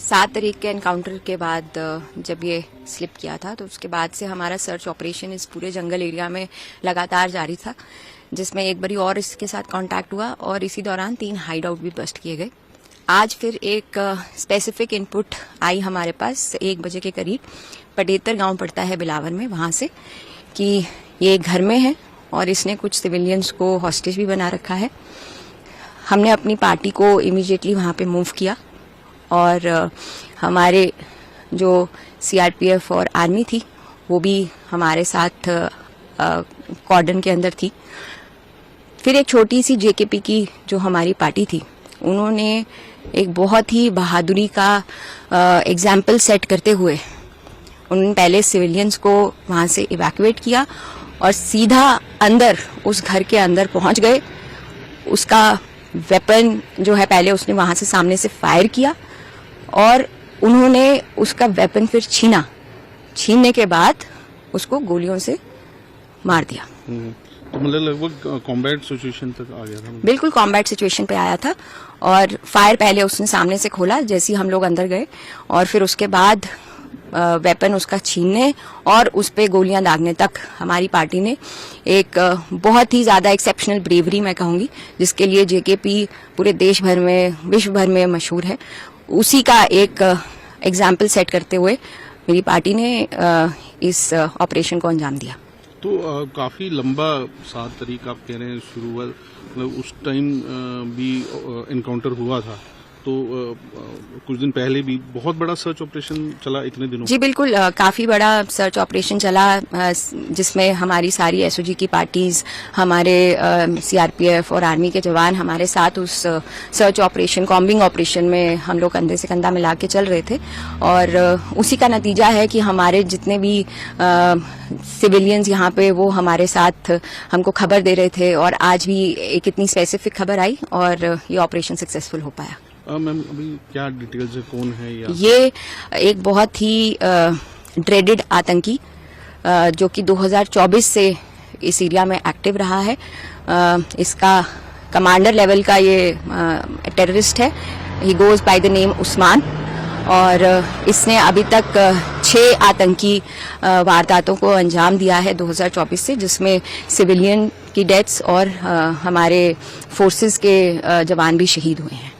7 तारीख के एनकाउंटर के बाद जब ये स्लिप किया था तो उसके बाद से हमारा सर्च ऑपरेशन इस पूरे जंगल एरिया में लगातार जारी था, जिसमें एक बारी और इसके साथ कांटेक्ट हुआ और इसी दौरान 3 हाइड आउट भी बस्ट किए गए। आज फिर एक स्पेसिफिक इनपुट आई हमारे पास 1 बजे के करीब, पटेतर गांव पड़ता है बिलावर में, वहां से कि ये घर में है और इसने कुछ सिविलियंस को हॉस्टेज भी बना रखा है। हमने अपनी पार्टी को इमीडिएटली वहां पे मूव किया और हमारे जो सीआरपीएफ और आर्मी थी वो भी हमारे साथ कॉर्डन के अंदर थी। फिर एक छोटी सी जेकेपी की जो हमारी पार्टी थी, उन्होंने एक बहुत ही बहादुरी का एग्जाम्पल सेट करते हुए उन्होंने पहले सिविलियंस को वहां से इवैक्यूएट किया और सीधा अंदर उस घर के अंदर पहुंच गए। उसका वेपन जो है पहले उसने वहां से सामने से फायर किया और उन्होंने उसका वेपन फिर छीनने के बाद उसको गोलियों से मार दिया। तो मतलब लगभग कॉम्बैट सिचुएशन तक आ गया था। बिल्कुल कॉम्बैट सिचुएशन पे आया था और फायर पहले उसने सामने से खोला जैसे ही हम लोग अंदर गए और फिर उसके बाद वेपन उसका छीनने और उस पे गोलियां दागने तक हमारी पार्टी ने एक बहुत ही ज्यादा एक्सेप्शनल ब्रेवरी मैं कहूंगी, जिसके लिए जेकेपी पूरे देश भर में विश्व भर में मशहूर है, उसी का एक एग्जाम्पल सेट करते हुए मेरी पार्टी ने इस ऑपरेशन को अंजाम दिया। तो काफी लंबा 7 तारीख आप कह रहे हैं शुरू हुआ, मतलब उस टाइम भी एनकाउंटर हुआ था, तो कुछ दिन पहले भी बहुत बड़ा सर्च ऑपरेशन चला इतने दिनों। जी बिल्कुल, काफी बड़ा सर्च ऑपरेशन चला जिसमें हमारी सारी एसओजी की पार्टीज, हमारे सीआरपीएफ और आर्मी के जवान हमारे साथ उस सर्च ऑपरेशन कॉम्बिंग ऑपरेशन में हम लोग कंधे से कंधा मिला के चल रहे थे और उसी का नतीजा है कि हमारे जितने भी सिविलियंस यहाँ पे वो हमारे साथ हमको खबर दे रहे थे और आज भी एक इतनी स्पेसिफिक खबर आई और ये ऑपरेशन सक्सेसफुल हो पाया। मैम अभी क्या डिटेल्स है, कौन है या? ये एक बहुत ही ड्रेडेड आतंकी जो कि 2024 से इस एरिया में एक्टिव रहा है। इसका कमांडर लेवल का ये टेररिस्ट है, he goes by the name Usman और इसने अभी तक 6 आतंकी वारदातों को अंजाम दिया है 2024 से, जिसमें सिविलियन की डेथ्स और हमारे फोर्सेस के जवान भी शहीद हुए हैं।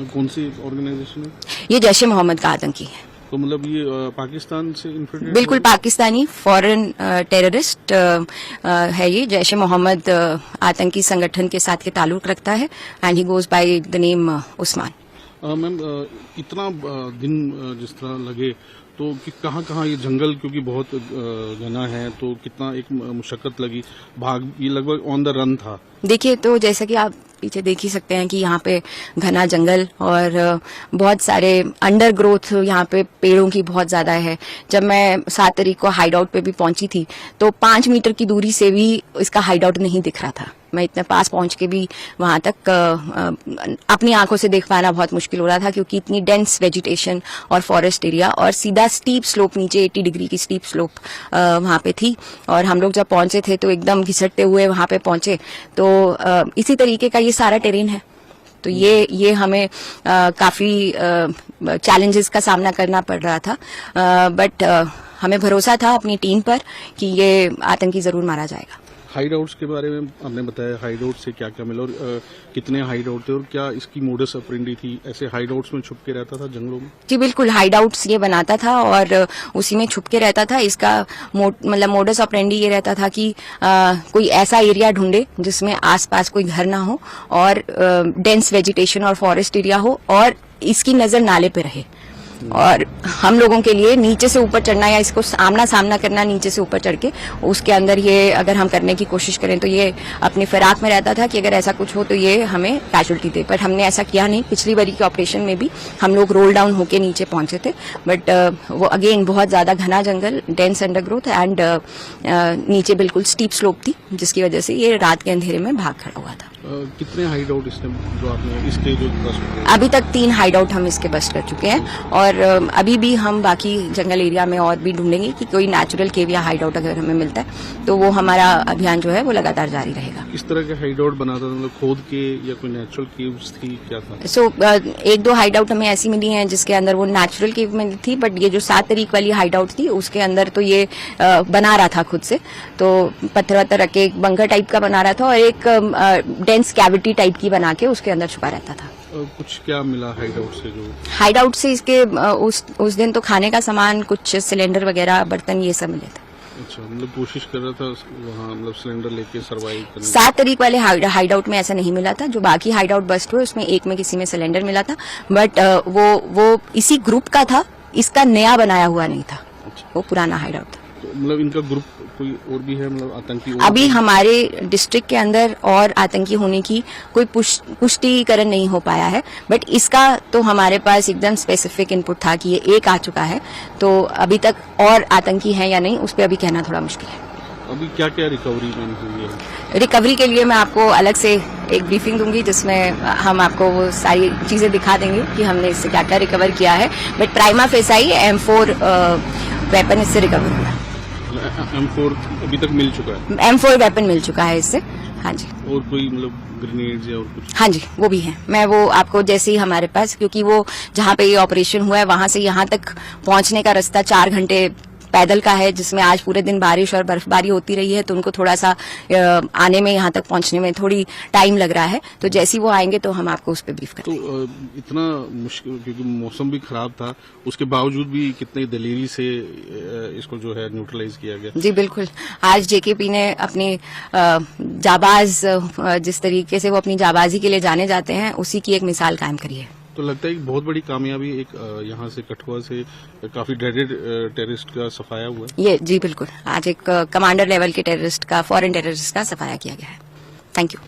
कौन सी ऑर्गेनाइजेशन है? ये जैश ए मोहम्मद का आतंकी है। तो मतलब ये पाकिस्तान से इन्फिल्ट्रेट? बिल्कुल पाकिस्तानी फॉरेन टेररिस्ट है। ये जैश ए मोहम्मद आतंकी संगठन के साथ के ताल्लुक रखता है and he goes by the name Usman. Ma'am इतना दिन जिस तरह लगे तो कि कहाँ ये जंगल क्योंकि बहुत घना है तो कितना एक मुशक्कत लगी, भाग ये लगभग ऑन द रन था। देखिए तो जैसा कि आप पीछे देख ही सकते हैं कि यहाँ पे घना जंगल और बहुत सारे अंडर ग्रोथ यहाँ पे पेड़ों की बहुत ज्यादा है। जब मैं 7 तारीख को हाइड आउट पे भी पहुंची थी तो 5 मीटर की दूरी से भी इसका हाइड आउट नहीं दिख रहा था। मैं इतने पास पहुंच के भी वहां तक अपनी आंखों से देख पाना बहुत मुश्किल हो रहा था क्योंकि इतनी डेंस वेजिटेशन और फॉरेस्ट एरिया और सीधा स्टीप स्लोप नीचे 80 डिग्री की स्टीप स्लोप वहां पे थी और हम लोग जब पहुंचे थे तो एकदम घिसटते हुए वहां पे पहुंचे। तो इसी तरीके का ये सारा टेरेन है, तो ये हमें काफी चैलेंजेस का सामना करना पड़ रहा था, बट हमें भरोसा था अपनी टीम पर कि ये आतंकी जरूर मारा जाएगा। हाइड आउट्स के बारे में आपने बताया, हाइड आउट से क्या क्या मिला और कितने हाइड आउट थे और क्या इसकी मोडस ऑपरेंडी थी? ऐसे हाइड आउट्स में छुप के रहता था जंगलों में? जी बिल्कुल, हाइड आउट्स ये बनाता था और उसी में छुप के रहता था। इसका मतलब मोडस ऑपरेंडी ये रहता था कि कोई ऐसा एरिया ढूंढे जिसमें आसपास कोई घर ना हो और डेंस वेजिटेशन और फॉरेस्ट एरिया हो और इसकी नजर नाले पे रहे और हम लोगों के लिए नीचे से ऊपर चढ़ना या इसको सामना करना नीचे से ऊपर चढ़ के उसके अंदर ये अगर हम करने की कोशिश करें तो ये अपनी फिराक में रहता था कि अगर ऐसा कुछ हो तो ये हमें कैजुअल्टी दे, पर हमने ऐसा किया नहीं। पिछली बारी के ऑपरेशन में भी हम लोग रोल डाउन होके नीचे पहुंचे थे, बट वो अगेन बहुत ज्यादा घना जंगल, डेंस अंडरग्रोथ एंड नीचे बिल्कुल स्टीप स्लोप थी, जिसकी वजह से ये रात के अंधेरे में भाग खड़ा हुआ था। कितने हाइड आउट इसने जो आपने इसके जो अभी तक 3 हाइड आउट हम इसके बस्ट कर चुके हैं और और अभी भी हम बाकी जंगल एरिया में और भी ढूंढेंगे कि कोई नेचुरल केव या हाइड आउट अगर हमें मिलता है तो वो हमारा अभियान जो है वो लगातार जारी रहेगा। किस तरह के हाइड आउट बना था, मतलब खोद के या कोई नेचुरल केव्स थी, क्या था? सो एक दो हाइड आउट हमें ऐसी मिली हैं जिसके अंदर वो नेचुरल केव में थी, बट ये जो 7 तरीक वाली हाइड आउट थी उसके अंदर तो ये बना रहा था खुद से, तो पत्थर वत्थर रख के एक बंकर टाइप का बना रहा था और एक डेंस कैविटी टाइप की बना के उसके अंदर छुपा रहता था। कुछ क्या मिला हाइड आउट से? जो हाइड आउट से इसके उस दिन तो खाने का सामान, कुछ सिलेंडर वगैरह, बर्तन, ये सब मिले थे। अच्छा, मतलब कोशिश कर रहा था वहाँ, मतलब सिलेंडर लेके सरवाइव करने 7 तारीख वाले हाइड आउट में ऐसा नहीं मिला था। जो बाकी हाइड आउट बस्ट हुए उसमें एक में किसी में सिलेंडर मिला था, बट वो इसी ग्रुप का था, इसका नया बनाया हुआ नहीं था। अच्छा। वो पुराना हाइड आउट था। तो मतलब इनका ग्रुप कोई और भी है, मतलब आतंकी और अभी हमारे डिस्ट्रिक्ट के अंदर और आतंकी होने की कोई पुष्टिकरण नहीं हो पाया है, बट इसका तो हमारे पास एकदम स्पेसिफिक इनपुट था कि ये एक आ चुका है, तो अभी तक और आतंकी हैं या नहीं उस पर अभी कहना थोड़ा मुश्किल है। अभी क्या क्या रिकवरी में हुई है? रिकवरी के लिए मैं आपको अलग से एक ब्रीफिंग दूंगी जिसमें हम आपको वो सारी चीजें दिखा देंगे कि हमने इससे क्या क्या रिकवर किया है, but prima facie M4 weapon इससे रिकवर हुआ है। M4 अभी तक मिल चुका है? M4 वेपन मिल चुका है इससे, हाँ जी। और कोई मतलब ग्रेनेड्स या और कुछ? हाँ जी, वो भी है। मैं वो आपको जैसे ही हमारे पास, क्योंकि वो जहाँ पे ये ऑपरेशन हुआ है वहां से यहाँ तक पहुंचने का रास्ता 4 घंटे पैदल का है, जिसमें आज पूरे दिन बारिश और बर्फबारी होती रही है, तो उनको थोड़ा सा आने में, यहाँ तक पहुंचने में थोड़ी टाइम लग रहा है, तो जैसे ही वो आएंगे तो हम आपको उस पर ब्रीफ करेंगे। तो इतना मुश्किल, क्योंकि मौसम भी खराब था, उसके बावजूद भी कितनी दलेरी से इसको जो है न्यूट्रलाइज किया गया। जी बिल्कुल, आज जेकेपी ने अपनी जाबाज, जिस तरीके से वो अपनी जाबाजी के लिए जाने जाते हैं, उसी की एक मिसाल कायम करी है। तो लगता है कि बहुत बड़ी कामयाबी एक यहाँ से कठुआ से काफी ड्रेडेड टेररिस्ट का सफाया हुआ है। ये जी बिल्कुल, आज एक कमांडर लेवल के टेररिस्ट का, फॉरेन टेररिस्ट का सफाया किया गया है। Thank you.